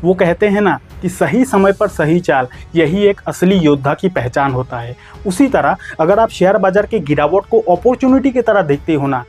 वो कहते हैं ना कि सही समय पर सही चाल, यही एक असली योद्धा की पहचान होता है। उसी तरह अगर आप शेयर बाजार के गिरावट को अपॉर्चुनिटी की तरह देखते हो ना,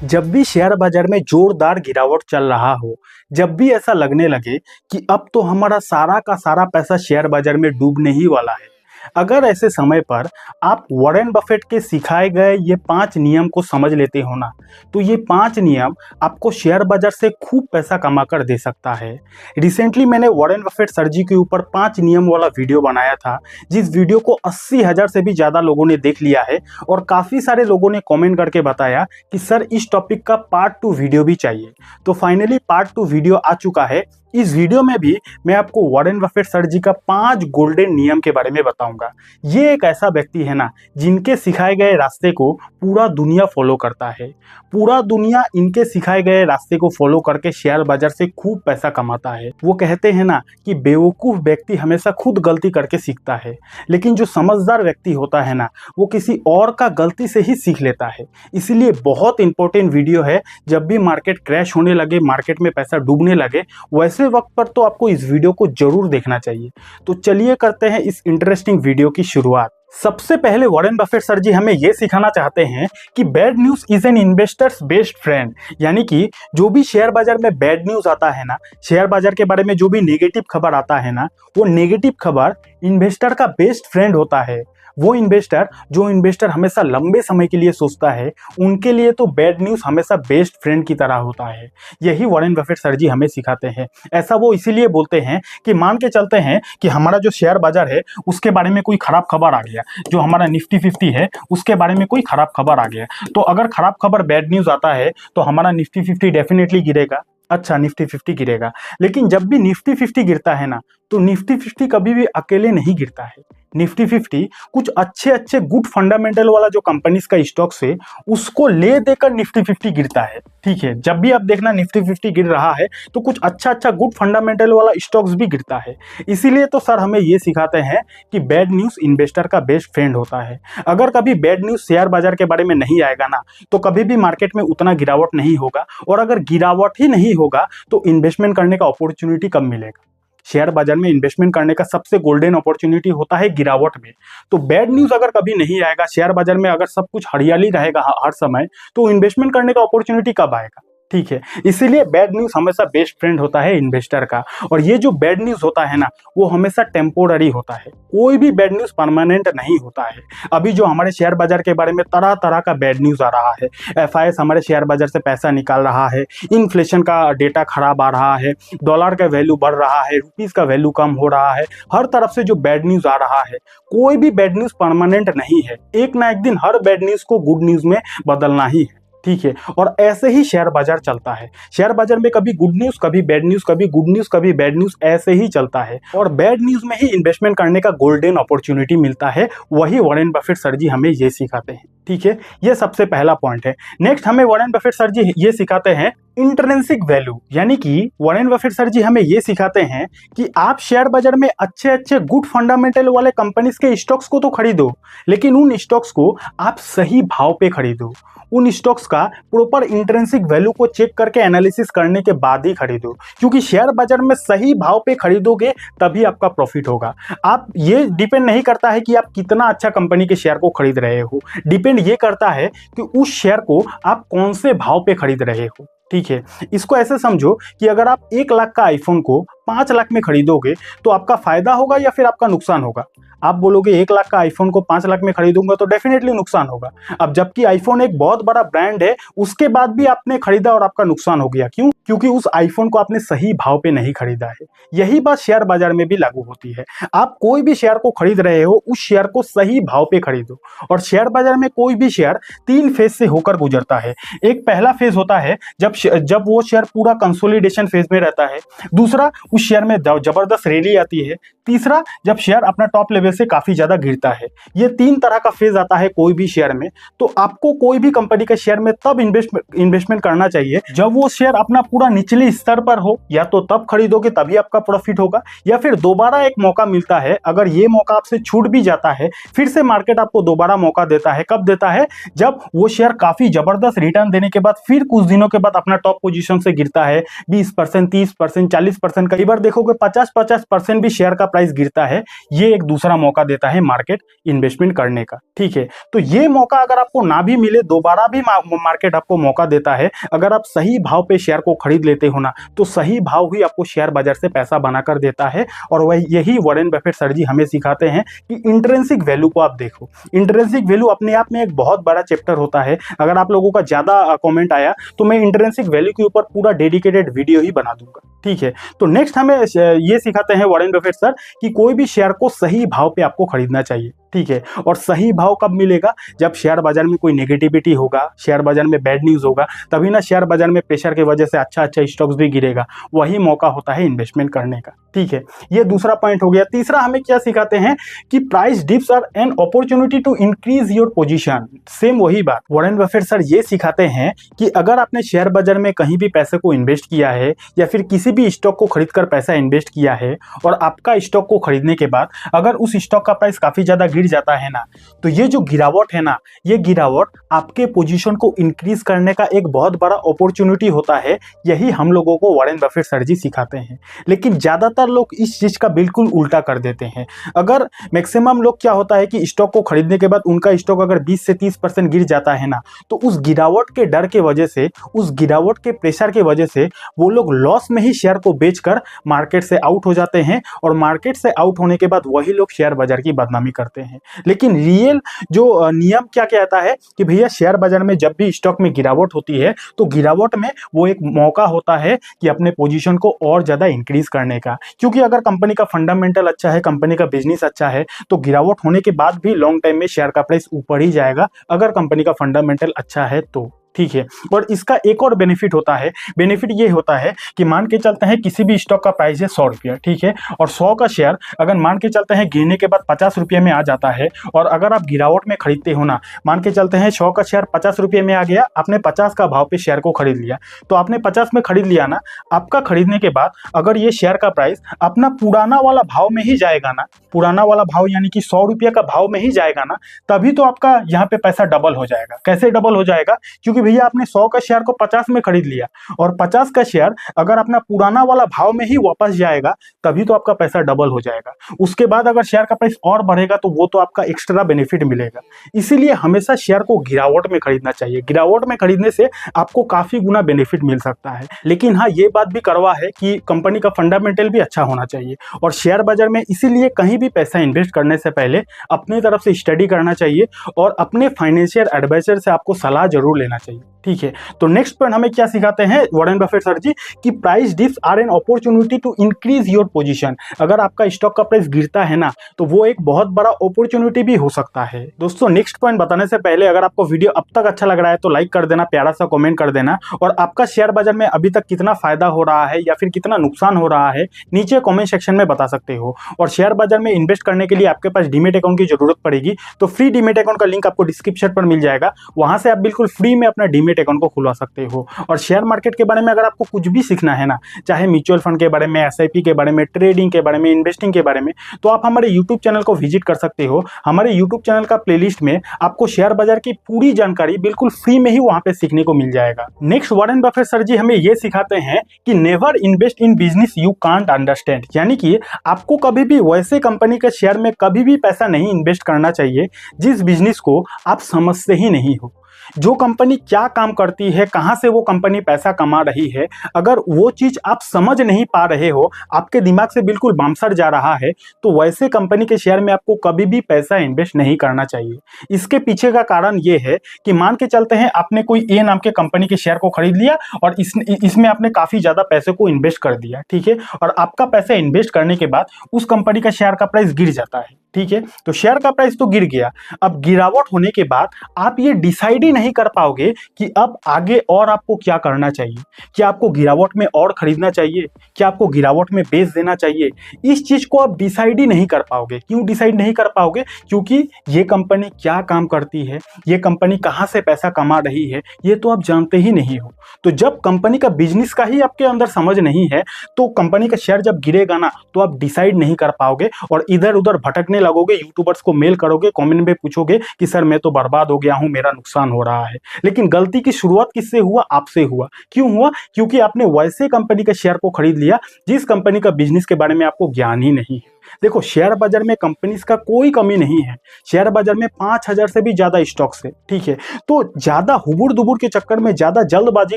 जब भी शेयर बाजार में जोरदार गिरावट चल रहा हो, जब भी ऐसा लगने लगे कि अब तो हमारा सारा का सारा पैसा शेयर बाजार में डूबने ही वाला है, अगर ऐसे समय पर आप वॉरेन बफेट के सिखाए गए ये 5 नियम को समझ लेते हो ना, तो ये 5 नियम आपको शेयर बाजार से खूब पैसा कमा कर दे सकता है। रिसेंटली मैंने वॉरेन बफेट सर जी के ऊपर 5 नियम वाला वीडियो बनाया था, जिस वीडियो को 80,000 से भी ज़्यादा लोगों ने देख लिया है और काफ़ी सारे लोगों ने कमेंट करके बताया कि सर इस टॉपिक का पार्ट 2 वीडियो भी चाहिए। तो फाइनली पार्ट 2 वीडियो आ चुका है। इस वीडियो में भी मैं आपको वॉरेन बफेट सर जी का 5 गोल्डन नियम के बारे में बताऊंगा। ये एक ऐसा व्यक्ति है ना, जिनके सिखाए गए रास्ते को पूरा दुनिया फॉलो करता है। पूरा दुनिया इनके सिखाए गए रास्ते को फॉलो करके शेयर बाजार से खूब पैसा कमाता है। वो कहते हैं ना कि बेवकूफ व्यक्ति हमेशा खुद गलती करके सीखता है, लेकिन जो समझदार व्यक्ति होता है ना, वो किसी और का गलती से ही सीख लेता है। इसीलिए बहुत इंपॉर्टेंट वीडियो है। जब भी मार्केट क्रैश होने लगे, मार्केट में पैसा डूबने लगे, वैसे वक्त पर तो आपको इस वीडियो को जरूर देखना चाहिए। तो चलिए करते हैं इस इंटरेस्टिंग वीडियो की शुरुआत। सबसे पहले वॉरेन बफेट सर जी हमें यह सिखाना चाहते हैं कि bad news is an investors best friend, यानी कि जो भी शेयर बाजार में बैड न्यूज आता है ना, शेयर बाजार के बारे में जो भी नेगेटिव खबर आता है ना, वो नेगेटिव खबर इन्वेस्टर का बेस्ट फ्रेंड होता है। वो इन्वेस्टर हमेशा लंबे समय के लिए सोचता है, उनके लिए तो बैड न्यूज हमेशा बेस्ट फ्रेंड की तरह होता है। यही वॉरेन बफेट सर जी हमें सिखाते हैं। ऐसा वो इसीलिए बोलते हैं कि मान के चलते हैं कि हमारा जो शेयर बाजार है उसके बारे में कोई खराब खबर आ गया, जो हमारा निफ्टी 50 है उसके बारे में कोई खराब खबर आ गया, तो अगर खराब खबर बैड न्यूज आता है तो हमारा निफ्टी 50 डेफिनेटली गिरेगा। अच्छा, निफ्टी 50 गिरेगा, लेकिन जब भी निफ्टी 50 गिरता है ना, तो निफ्टी 50 कभी भी अकेले नहीं गिरता है। निफ्टी 50 कुछ अच्छे अच्छे गुड फंडामेंटल वाला जो कंपनीज का स्टॉक्स है उसको ले देकर निफ्टी 50 गिरता है। ठीक है, जब भी आप देखना निफ्टी 50 गिर रहा है तो कुछ अच्छा अच्छा गुड फंडामेंटल वाला स्टॉक्स भी गिरता है। इसीलिए तो सर हमें ये सिखाते हैं कि बैड न्यूज इन्वेस्टर का बेस्ट फ्रेंड होता है। अगर कभी बैड न्यूज शेयर बाजार के बारे में नहीं आएगा ना, तो कभी भी मार्केट में उतना गिरावट नहीं होगा, और अगर गिरावट ही नहीं होगा तो इन्वेस्टमेंट करने का अपॉर्चुनिटी कब मिलेगा। शेयर बाजार में इन्वेस्टमेंट करने का सबसे गोल्डन अपॉर्चुनिटी होता है गिरावट में। तो बैड न्यूज अगर कभी नहीं आएगा, शेयर बाजार में अगर सब कुछ हरियाली रहेगा हर समय, तो इन्वेस्टमेंट करने का अपॉर्चुनिटी कब आएगा। ठीक है, इसीलिए बैड न्यूज हमेशा बेस्ट फ्रेंड होता है इन्वेस्टर का। और ये जो बैड न्यूज होता है ना, वो हमेशा टेम्पोररी होता है। कोई भी बैड न्यूज परमानेंट नहीं होता है। अभी जो हमारे शेयर बाजार के बारे में तरह तरह का बैड न्यूज आ रहा है, FIS हमारे शेयर बाजार से पैसा निकाल रहा है, इन्फ्लेशन का डेटा खराब आ रहा है, डॉलर का वैल्यू बढ़ रहा है, रुपीज का वैल्यू कम हो रहा है, हर तरफ से जो बैड न्यूज आ रहा है, कोई भी बैड न्यूज परमानेंट नहीं है। एक ना एक दिन हर बैड न्यूज को गुड न्यूज में बदलना ही है। ठीक है, और ऐसे ही शेयर बाजार चलता है। शेयर बाजार में कभी गुड न्यूज, कभी बैड न्यूज, कभी गुड न्यूज, कभी बैड न्यूज, ऐसे ही चलता है। और बैड न्यूज में ही इन्वेस्टमेंट करने का गोल्डन अपॉर्चुनिटी मिलता है। वही वॉरेन बफेट सर जी हमें ये सिखाते हैं। ठीक है, ये सबसे पहला पॉइंट है। नेक्स्ट हमें वॉरेन बफेट सर जी ये सिखाते हैं इंट्रिंसिक वैल्यू, यानी कि वॉरेन बफेट सर जी हमें ये सिखाते हैं कि आप शेयर बाजार में अच्छे अच्छे गुड फंडामेंटल वाले कंपनीज के स्टॉक्स को तो खरीदो, लेकिन उन स्टॉक्स को आप सही भाव पे खरीदो। उन स्टॉक्स का प्रॉपर इंट्रिंसिक वैल्यू को चेक करके एनालिसिस करने के बाद ही खरीदो, क्योंकि शेयर बाजार में सही भाव पे खरीदोगे तभी आपका प्रॉफिट होगा। आप ये डिपेंड नहीं करता है कि आप कितना अच्छा कंपनी के शेयर को खरीद रहे हो, डिपेंड ये करता है कि उस शेयर को आप कौन से भाव पे खरीद रहे हो। ठीक है, इसको ऐसे समझो कि अगर आप 1 लाख का आईफोन को 5 लाख में खरीदोगे तो आपका फायदा होगा या फिर आपका नुकसान होगा। आप बोलोगे 1 लाख का आईफोन को 5 लाख में खरीदूंगा तो डेफिनेटली नुकसान होगा। अब जबकि आईफोन एक बहुत बड़ा ब्रांड है, उसके बाद भी आपने खरीदा और आपका नुकसान हो गया। क्यों? क्योंकि उस आईफोन को आपने सही भाव पे नहीं खरीदा है। यही बात शेयर बाजार में भी लागू होती है। आप कोई भी शेयर को खरीद रहे हो, उस शेयर को सही भाव पे खरीदो। और शेयर बाजार में कोई भी शेयर 3 फेज से होकर गुजरता है। एक पहला फेज होता है जब वो शेयर पूरा कंसोलिडेशन फेज में रहता है। दूसरा, उस शेयर में जबरदस्त रैली आती है। तीसरा, जब शेयर अपना टॉप लेवल से काफी ज्यादा गिरता है। ये 3 तरह का फेज आता है कोई भी शेयर में। तो आपको कोई भी कंपनी के शेयर में तब इन्वेस्टमेंट करना चाहिए जब वो शेयर अपना पूरा निचले स्तर पर हो, या तो तब खरीदोगे तभी आपका प्रॉफिट होगा, या फिर दोबारा एक मौका मिलता है। अगर ये मौका आपसे छूट भी जाता है, फिर से मार्केट आपको दोबारा मौका देता है। कब देता है? जब वो शेयर काफी जबरदस्त रिटर्न देने के बाद फिर कुछ दिनों के बाद अपना टॉप पोजीशन से गिरता है 20%, 30%, 40%, कई बार देखोगे 50% भी शेयर का प्राइस गिरता है। ये एक दूसरा मौका देता है मार्केट इन्वेस्टमेंट करने का। ठीक है, तो ये मौका अगर आपको ना भी मिले, दोबारा भी मार्केट आपको मौका देता है। अगर आप सही भाव पे शेयर को खरीद लेते हो ना, तो सही भाव ही आपको शेयर बाजार से पैसा बनाकर देता है। और वही यही वॉरेन बफेट सर जी हमें सिखाते हैं कि इंट्रिंसिक वैल्यू को आप देखो। इंट्रिंसिक वैल्यू अपने आप में एक बहुत बड़ा चैप्टर होता है। अगर आप लोगों का ज्यादा कमेंट आया तो मैं इंट्रिंसिक वैल्यू के ऊपर पूरा डेडिकेटेड वीडियो ही बना दूंगा। ठीक है, तो नेक्स्ट हमें ये सिखाते हैं वॉरेन बफेट सर कि कोई भी शेयर को सही भाव पे आपको खरीदना चाहिए। ठीक है, और सही भाव कब मिलेगा? जब शेयर बाजार में कोई नेगेटिविटी होगा, शेयर बाजार में बैड न्यूज होगा, तभी ना शेयर बाजार में प्रेशर की वजह से अच्छा स्टॉक्स भी गिरेगा। वही मौका होता है इन्वेस्टमेंट करने का। ठीक है, ये दूसरा पॉइंट हो गया। तीसरा हमें क्या सिखाते हैं कि price dips are an opportunity to increase your position. Same वही बात वॉरेन बफेट सर ये सिखाते हैं कि अगर आपने शेयर बाजार में कहीं भी पैसे को इन्वेस्ट किया है, या फिर किसी भी स्टॉक को खरीदकर पैसा इन्वेस्ट किया है, और आपका स्टॉक को खरीदने के बाद अगर उस स्टॉक का प्राइस काफी ज्यादा गिर जाता है ना, तो ये जो गिरावट है ना, ये गिरावट आपके पोजीशन को इंक्रीज करने का एक बहुत बड़ा अपॉर्चुनिटी होता है। यही हम लोगों को वॉरेन बफेट सर जी सिखाते हैं। लेकिन ज्यादातर लोग इस चीज का बिल्कुल उल्टा कर देते हैं। अगर मैक्सिमम लोग क्या होता है कि स्टॉक को खरीदने के बाद उनका स्टॉक अगर 20 से 30% गिर जाता है ना, तो उस गिरावट के डर के वजह से, उस गिरावट के प्रेशर के वजह से वो लोग लॉस में ही शेयर को बेचकर मार्केट से आउट हो जाते हैं। और मार्केट से आउट होने के बाद वही लोग शेयर बाजार की बदनामी करते हैं। लेकिन रियल जो नियम क्या कहता है कि भैया शेयर बाजार में जब भी स्टॉक में गिरावट होती है, तो गिरावट में वो एक मौका होता है कि अपने पोजीशन को और ज्यादा इंक्रीज करने का। क्योंकि अगर कंपनी का फंडामेंटल अच्छा है, कंपनी का बिजनेस अच्छा है, तो गिरावट होने के बाद भी लॉन्ग टाइम में शेयर का प्राइस ऊपर ही जाएगा, अगर कंपनी का फंडामेंटल अच्छा है तो। ठीक है, और इसका एक और बेनिफिट होता है। बेनिफिट ये होता है कि मान के चलते हैं किसी भी स्टॉक का प्राइस है 100 रुपया। ठीक है, और 100 का शेयर अगर मान के चलते हैं गिरने के बाद 50 रुपये में आ जाता है, और अगर आप गिरावट में खरीदते हो ना, मान के चलते हैं 100 का शेयर 50 रुपये में आ गया, आपने 50 का भाव पे शेयर को खरीद लिया, तो आपने 50 में खरीद लिया ना, आपका खरीदने के बाद अगर ये शेयर का प्राइस अपना पुराना वाला भाव में ही जाएगा ना, पुराना वाला भाव यानी कि 100 रुपये का भाव में ही जाएगा ना, तभी तो आपका यहाँ पे पैसा डबल हो जाएगा। कैसे डबल हो जाएगा? क्योंकि भैया आपने 100 का शेयर को 50 में खरीद लिया, और 50 का शेयर अगर अपना पुराना वाला भाव में ही वापस जाएगा, तभी तो आपका पैसा डबल हो जाएगा। उसके बाद अगर शेयर का प्राइस और बढ़ेगा तो वो तो आपका एक्स्ट्रा बेनिफिट मिलेगा। इसीलिए हमेशा शेयर को गिरावट में खरीदना चाहिए। गिरावट में खरीदने से आपको काफी गुना बेनिफिट मिल सकता है। लेकिन हाँ, ये बात भी करवा है कि कंपनी का फंडामेंटल भी अच्छा होना चाहिए। और शेयर बाजार में इसीलिए कहीं भी पैसा इन्वेस्ट करने से पहले अपनी तरफ से स्टडी करना चाहिए, और अपने फाइनेंशियल एडवाइजर से आपको सलाह जरूर लेना चाहिए। ठीक है, तो नेक्स्ट पॉइंट हमें क्या सिखाते हैं वॉरेन बफेट सर जी कि price dips are an opportunity to increase your position. अगर आपका स्टॉक का प्राइस गिरता है ना, तो वो एक बहुत बड़ा अपॉर्चुनिटी भी हो सकता है। दोस्तों, नेक्स्ट पॉइंट बताने से पहले अगर आपको वीडियो अब तक अच्छा लग रहा है तो लाइक कर देना, प्यारा सा कमेंट कर देना, और आपका शेयर बाजार में अभी तक कितना फायदा हो रहा है या फिर कितना नुकसान हो रहा है नीचे कमेंट सेक्शन में बता सकते हो। और शेयर बाजार में इन्वेस्ट करने के लिए आपके पास डीमेट अकाउंट की जरूरत पड़ेगी, तो फ्री डीमेट अकाउंट का लिंक आपको डिस्क्रिप्शन पर मिल जाएगा। वहां से आप बिल्कुल फ्री में अपना डीमेट अकाउंट को खुलवा सकते हो। और शेयर मार्केट के बारे में अगर आपको कुछ भी सीखना है ना, चाहे म्यूचुअल फंड के बारे में, एसआईपी के बारे में, ट्रेडिंग के बारे में, इन्वेस्टिंग के बारे में, तो आप हमारे यूट्यूब चैनल को विजिट कर सकते हो। हमारे यूट्यूब चैनल का प्लेलिस्ट में आपको शेयर बाजार की पूरी जानकारी बिल्कुल फ्री में ही वहां पे सीखने को मिल जाएगा। नेक्स्ट, वॉरेन बफेट सर जी हमें ये सिखाते हैं कि never invest in business you can't understand. यानी कि आपको कभी भी वैसे कंपनी के शेयर में कभी भी पैसा नहीं इन्वेस्ट करना चाहिए जिस बिजनेस को आप समझते ही नहीं हो। जो कंपनी क्या काम करती है, कहां से वो कंपनी पैसा कमा रही है, अगर वो चीज आप समझ नहीं पा रहे हो, आपके दिमाग से बिल्कुल बामसर जा रहा है, तो वैसे कंपनी के शेयर में आपको कभी भी पैसा इन्वेस्ट नहीं करना चाहिए। इसके पीछे का कारण ये है कि मान के चलते हैं आपने कोई ए नाम के कंपनी के शेयर को खरीद लिया, और इसमें आपने काफी ज्यादा पैसे को इन्वेस्ट कर दिया। ठीक है, और आपका पैसा इन्वेस्ट करने के बाद उस कंपनी का शेयर का प्राइस गिर जाता है। ठीक है, तो शेयर का प्राइस तो गिर गया। अब गिरावट होने के बाद आप ये डिसाइड ही नहीं कर पाओगे कि अब आगे और आपको क्या करना चाहिए। क्या आपको गिरावट में और खरीदना चाहिए, क्या आपको गिरावट में बेच देना चाहिए, इस चीज को आप डिसाइड ही नहीं कर पाओगे। क्यों डिसाइड नहीं कर पाओगे? क्योंकि ये कंपनी क्या काम करती है, ये कंपनी कहाँ से पैसा कमा रही है, ये तो आप जानते ही नहीं हो। तो जब कंपनी का बिजनेस का ही आपके अंदर समझ नहीं है, तो कंपनी का शेयर जब गिरेगा ना, तो आप डिसाइड नहीं कर पाओगे और इधर उधर भटकने लगोगे, यूट्यूबर्स को मेल करोगे, कमेंट में पूछोगे कि सर मैं तो बर्बाद हो गया हूं, मेरा नुकसान हो रहा है। लेकिन गलती की शुरुआत किससे हुआ? आपसे हुआ। क्यों हुआ? क्योंकि आपने वैसे कंपनी के शेयर को खरीद लिया जिस कंपनी का बिजनेस के बारे में आपको ज्ञान ही नहीं है। देखो, शेयर बाजार में कंपनीज का कोई कमी नहीं है। शेयर बाजार में 5000 से भी ज्यादा स्टॉक्स है, ठीक है। तो ज्यादा हुबुड़ दुबुड़ के चक्कर में, ज्यादा जल्दबाजी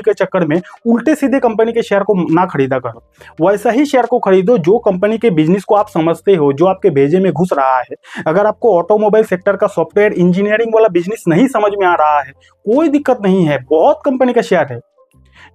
के चक्कर में उल्टे सीधे कंपनी के शेयर को ना खरीदा करो। वैसा ही शेयर को खरीदो जो कंपनी के बिजनेस को आप समझते हो, जो आपके भेजे में घुस रहा है। अगर आपको ऑटोमोबाइल सेक्टर का सॉफ्टवेयर इंजीनियरिंग वाला बिजनेस नहीं समझ में आ रहा है, कोई दिक्कत नहीं है, बहुत कंपनी का शेयर है।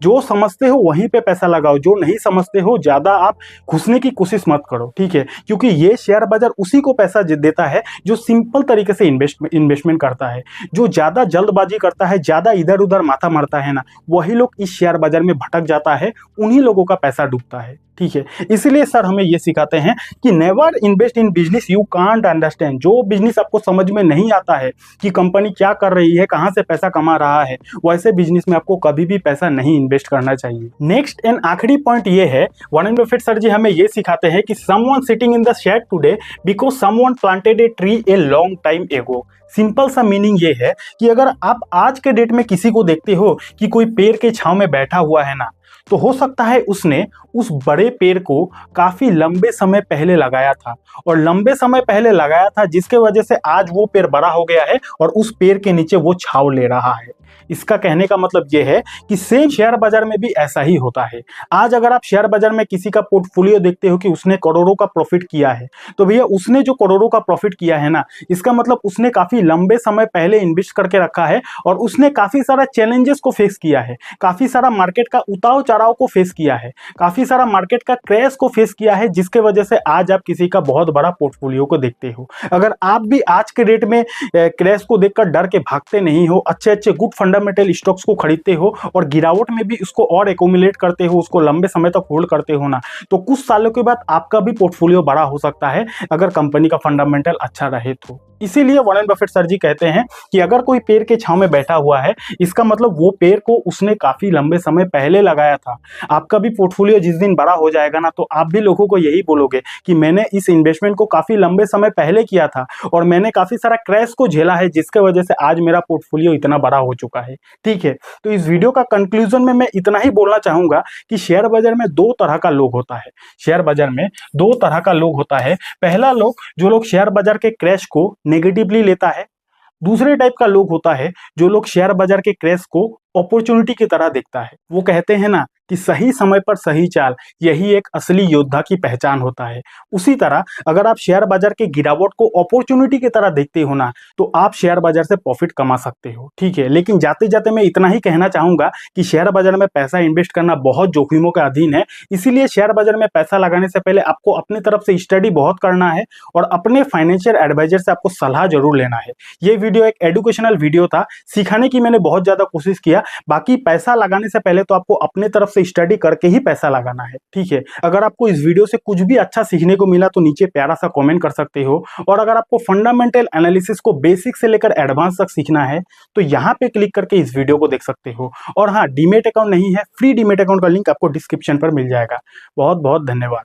जो समझते हो वहीं पे पैसा लगाओ, जो नहीं समझते हो ज्यादा आप घुसने की कोशिश मत करो, ठीक है। क्योंकि ये शेयर बाजार उसी को पैसा देता है जो सिंपल तरीके से इन्वेस्टमेंट करता है। जो ज्यादा जल्दबाजी करता है, ज्यादा इधर उधर माथा मारता है ना, वही लोग इस शेयर बाजार में भटक जाता है, उन्हीं लोगों का पैसा डूबता है, ठीक है। इसलिए सर हमें ये सिखाते हैं कि never invest in business you can't understand. जो बिजनेस आपको समझ में नहीं आता है कि कंपनी क्या कर रही है, कहां से पैसा कमा रहा है, वैसे बिजनेस में आपको कभी भी पैसा नहीं इन्वेस्ट करना चाहिए। नेक्स्ट एंड आखिरी पॉइंट ये है, वॉरेन बफेट सर जी हमें ये सिखाते हैं कि someone sitting in the shade today because someone planted a tree a long time ago. Simple सा मीनिंग ये है कि अगर आप आज के डेट में किसी को देखते हो कि कोई पेड़ के छांव में बैठा हुआ है ना, तो हो सकता है उसने उस बड़े पेड़ को काफी लंबे समय पहले लगाया था, और लंबे समय पहले लगाया था जिसके वजह से आज वो पेड़ बड़ा हो गया है और उस पेड़ के नीचे वो छांव ले रहा है। इसका कहने का मतलब ये है कि सेम शेयर बाजार में भी ऐसा ही होता है। आज अगर आप शेयर बाजार में किसी का पोर्टफोलियो देखते हो कि उसने करोड़ों का प्रॉफिट किया है, तो भैया उसने जो करोड़ों का प्रॉफिट किया है ना, इसका मतलब उसने काफी लंबे समय पहले इन्वेस्ट करके रखा है और उसने काफी सारा चैलेंजेस को फेस किया है, काफी सारा मार्केट का उतार चढ़ाव को फेस किया है, काफी सारा मार्केट का क्रैश को फेस किया है, जिसके वजह से आज आप किसी का बहुत बड़ा पोर्टफोलियो को देखते हो। अगर आप भी आज के रेट में क्रैश को देखकर डर के भागते नहीं हो, अच्छे अच्छे गुड फंडामेंटल स्टॉक्स को खरीदते हो और गिरावट में भी उसको और एक्यूमुलेट करते हो, उसको लंबे समय तक होल्ड करते हो ना, तो कुछ सालों के बाद आपका भी पोर्टफोलियो बड़ा हो सकता है अगर कंपनी का फंडामेंटल अच्छा रहे तो। इसीलिए वॉरेन बफेट सर जी कहते हैं कि अगर कोई पेड़ के छांव में बैठा हुआ है, इसका मतलब वो पेड़ को उसने काफी लंबे समय पहले लगाया था। आपका भी पोर्टफोलियो जिस दिन बड़ा हो जाएगा ना, तो आप भी लोगों को यही बोलोगे कि मैंने इस इन्वेस्टमेंट को काफी लंबे समय पहले किया था और मैंने काफी सारा क्रैश को झेला है, जिसके वजह से आज मेरा पोर्टफोलियो इतना बड़ा हो चुका है, ठीक है। तो इस वीडियो का कंक्लूजन में मैं इतना ही बोलना चाहूंगा कि शेयर बाजार में दो तरह का लोग होता है। शेयर बाजार में दो तरह का लोग होता है। पहला लोग, जो लोग शेयर बाजार के क्रैश को नेगेटिवली लेता है। दूसरे टाइप का लोग होता है जो लोग शेयर बाजार के क्रैश को अपॉर्चुनिटी की तरह देखता है। वो कहते हैं ना कि सही समय पर सही चाल, यही एक असली योद्धा की पहचान होता है। उसी तरह अगर आप शेयर बाजार के गिरावट को अपॉर्चुनिटी की तरह देखते हो ना, तो आप शेयर बाजार से प्रॉफिट कमा सकते हो, ठीक है। लेकिन जाते जाते मैं इतना ही कहना चाहूंगा कि शेयर बाजार में पैसा इन्वेस्ट करना बहुत जोखिमों के अधीन है। इसीलिए शेयर बाजार में पैसा लगाने से पहले आपको अपनी तरफ से स्टडी बहुत करना है और अपने फाइनेंशियल एडवाइजर से आपको सलाह जरूर लेना है। ये वीडियो एक एजुकेशनल वीडियो था, सिखाने की मैंने बहुत ज्यादा कोशिश किया। बाकी पैसा लगाने से पहले तो आपको अपने तरफ से स्टडी करके ही पैसा लगाना है, ठीक है। अगर आपको इस वीडियो से कुछ भी अच्छा सीखने को मिला तो नीचे प्यारा सा कमेंट कर सकते हो, और अगर आपको फंडामेंटल एनालिसिस को बेसिक से लेकर एडवांस तक सीखना है तो यहाँ पे क्लिक करके इस वीडियो को देख सकते हो। और हाँ, डीमेट अकाउंट नहीं है, फ्री डीमेट अकाउंट का लिंक आपको डिस्क्रिप्शन पर मिल जाएगा। बहुत बहुत धन्यवाद।